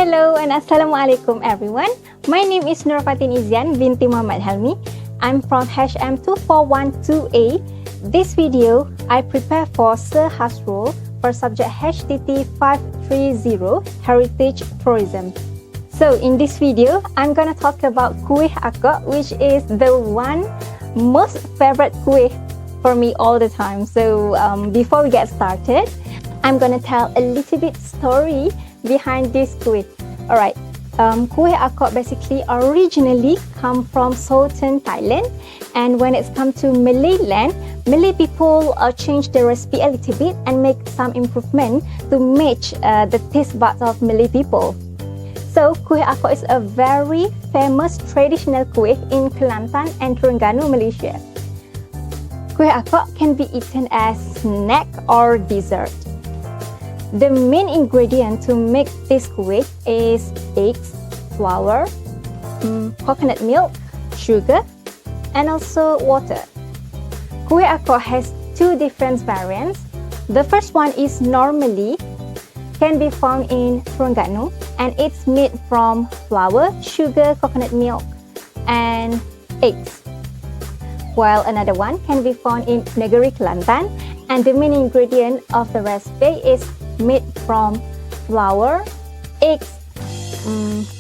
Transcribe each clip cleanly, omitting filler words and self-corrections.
Hello and Assalamualaikum everyone. My name is Fatin Izyan binti Mohamad Helmi. I'm from HM2412A. This video I prepare for Sir Hasrul for subject HTT 530 Heritage Tourism. So in this video, I'm gonna talk about Kuih Akok, which is the one most favorite kuih for me all the time. So before we get started, I'm gonna tell a little bit story behind this kuih. Alright, Kuih Akok basically originally come from southern Thailand, and when it's come to Malay land, Malay people change the recipe a little bit and make some improvement to match the taste buds of Malay people. So Kuih Akok is a very famous traditional kuih in Kelantan and Terengganu, Malaysia. Kuih Akok can be eaten as snack or dessert. The main ingredient to make this kuih is eggs, flour, coconut milk, sugar, and also water. Kuih Akok has two different variants. The first one is normally can be found in Terengganu, and it's made from flour, sugar, coconut milk, and eggs. While another one can be found in Negeri Kelantan, and the main ingredient of the recipe is made from flour, eggs,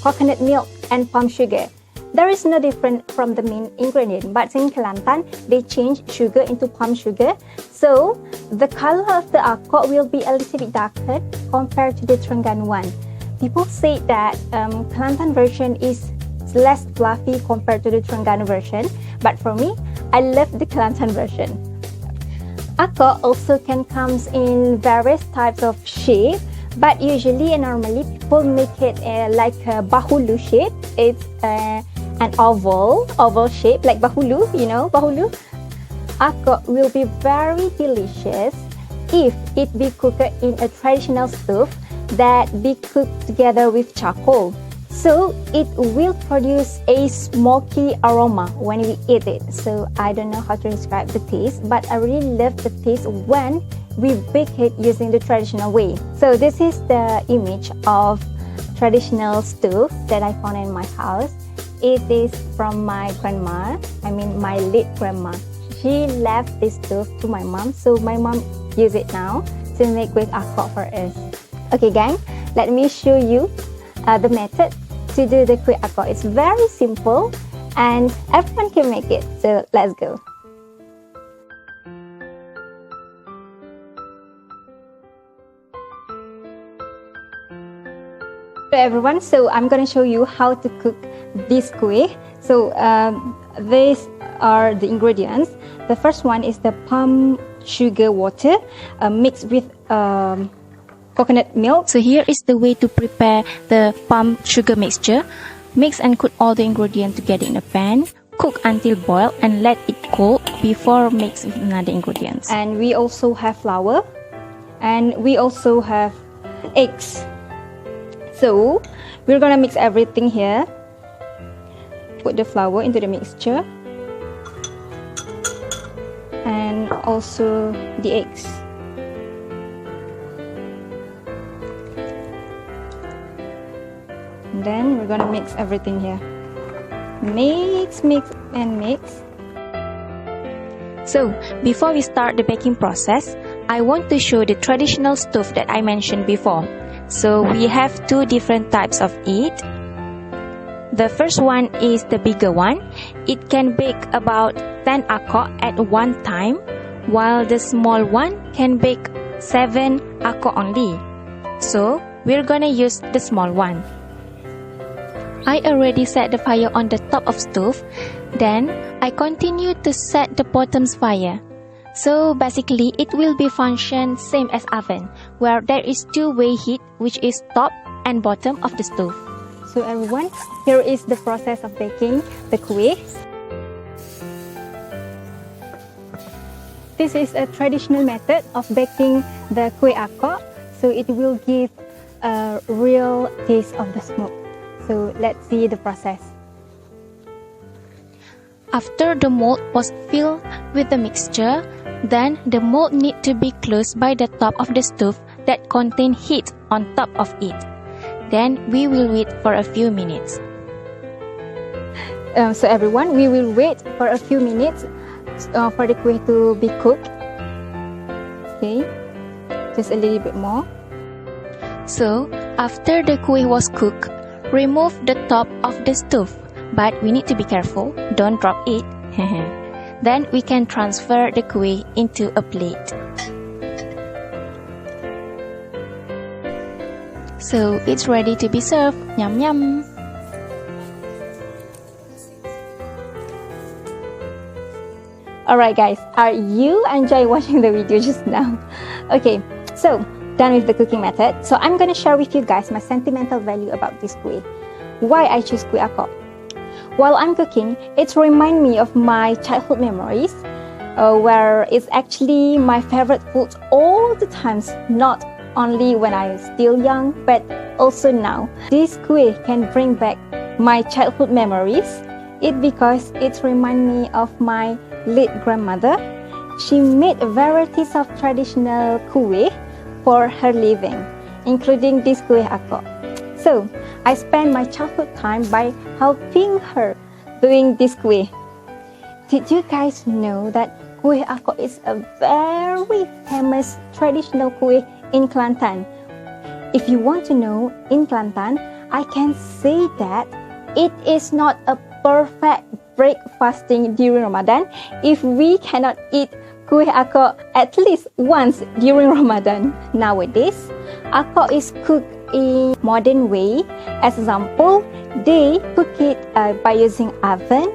coconut milk, and palm sugar. There is no different from the main ingredient, but in Kelantan, they change sugar into palm sugar. So the color of the akok will be a little bit darker compared to the Terengganu one. People say that Kelantan version is less fluffy compared to the Terengganu version, but for me, I love the Kelantan version. Akok also can comes in various types of shape, but usually and normally people make it like a bahulu shape. It's an oval shape like bahulu, you know bahulu. Akok will be very delicious if it be cooked in a traditional stove that be cooked together with charcoal. So it will produce a smoky aroma when we eat it. So I don't know how to describe the taste, but I really love the taste when we bake it using the traditional way. So this is the image of traditional stove that I found in my house. It is from my grandma, my late grandma. She left this stove to my mom, so my mom use it now to make kuih akok for us. Okay gang, let me show you the method to do the kuih akok. It's very simple and everyone can make it. So let's go. Hello everyone, so I'm going to show you how to cook this kuih. So these are the ingredients. The first one is the palm sugar water mixed with coconut milk. So here is the way to prepare the palm sugar mixture. Mix and cook all the ingredients together in a pan. Cook until boiled and let it cool before mix with another ingredients. And we also have flour, and we also have eggs. So we're gonna mix everything here. Put the flour into the mixture and also the eggs. And then we're gonna mix everything here. Mix, mix, and mix. So before we start the baking process, I want to show the traditional stove that I mentioned before. So we have two different types of it. The first one is the bigger one. It can bake about 10 akok at one time, while the small one can bake 7 akok only. So we're gonna use the small one. I already set the fire on the top of stove. Then I continue to set the bottom's fire. So basically it will be function same as oven, where there is two-way heat, which is top and bottom of the stove. So everyone, here is the process of baking the kuih. This is a traditional method of baking the kuih akok, so it will give a real taste of the smoke. So let's see the process. After the mold was filled with the mixture, then the mold need to be closed by the top of the stove that contain heat on top of it. Then we will wait for a few minutes. So everyone, we will wait for a few minutes for the kuih to be cooked. Okay, just a little bit more. So, after the kuih was cooked, remove the top of the stove. But we need to be careful, don't drop it. Then we can transfer the kuih into a plate. So, it's ready to be served. Yum yum! Alright guys, are you enjoy watching the video just now? Okay, so done with the cooking method. So I'm gonna share with you guys my sentimental value about this kuih. Why I choose kuih akok. While I'm cooking, it reminds me of my childhood memories, where it's actually my favorite food all the times, not only when I was still young, but also now. This kuih can bring back my childhood memories. It because it reminds me of my late grandmother. She made varieties of traditional kuih for her living, including this kuih akok. So, I spent my childhood time by helping her doing this kuih. Did you guys know that kuih akok is a very famous traditional kuih in Kelantan? If you want to know, in Kelantan, I can say that it is not a perfect breakfasting during Ramadan if we cannot eat kuih akok at least once during Ramadan. Nowadays, akok is cooked in modern way. As example, they cook it by using oven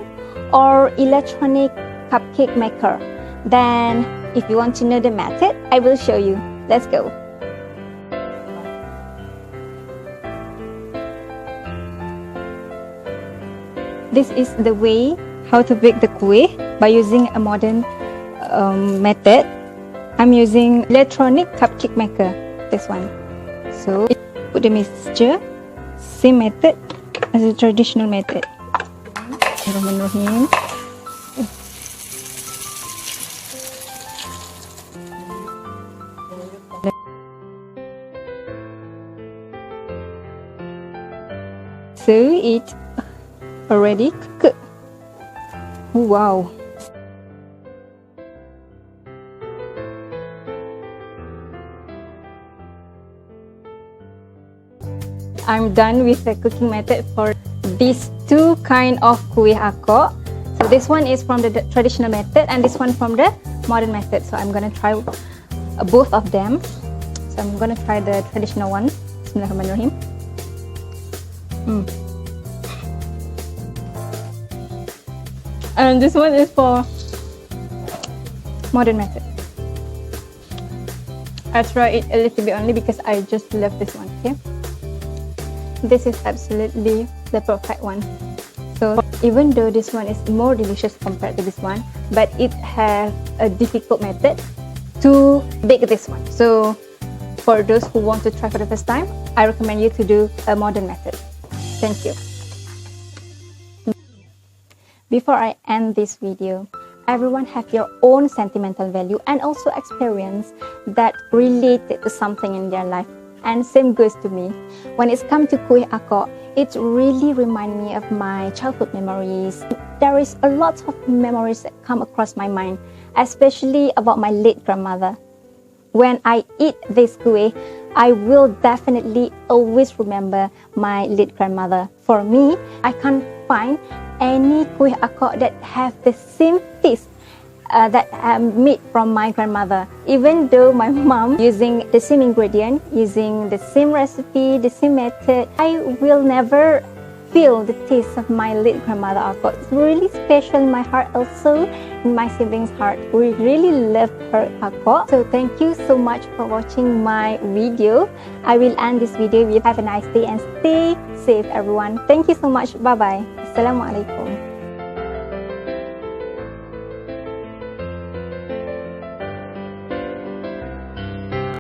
or electronic cupcake maker. Then, if you want to know the method, I will show you. Let's go. This is the way how to bake the kuih by using a modern method. I'm using electronic cupcake maker, this one. So put the mixture, same method as the traditional method. Bismillahirrahmanirrahim. So it already cooked. Wow. I'm done with the cooking method for these two kind of kuih akok. So this one is from the traditional method and this one from the modern method. So I'm gonna try both of them. So I'm gonna try the traditional one. Bismillahirrahmanirrahim. And this one is for modern method. I try it a little bit only because I just love this one. Okay, this is absolutely the perfect one. So even though this one is more delicious compared to this one, but it has a difficult method to bake this one. So for those who want to try for the first time, I recommend you to do a modern method. Thank you. Before I end this video, everyone have your own sentimental value and also experience that related to something in their life. And same goes to me. When it's come to kuih akok, it really reminds me of my childhood memories. There is a lot of memories that come across my mind, especially about my late grandmother. When I eat this kuih, I will definitely always remember my late grandmother. For me, I can't find any kuih akok that have the same taste that I made from my grandmother. Even though my mom using the same ingredient, using the same recipe, the same method, I will never feel the taste of my late grandmother akok. It's really special in my heart, also in my siblings' heart. We really love her akok. So thank you so much for watching my video. I will end this video with have a nice day and stay safe everyone. Thank you so much. Bye bye. Assalamualaikum.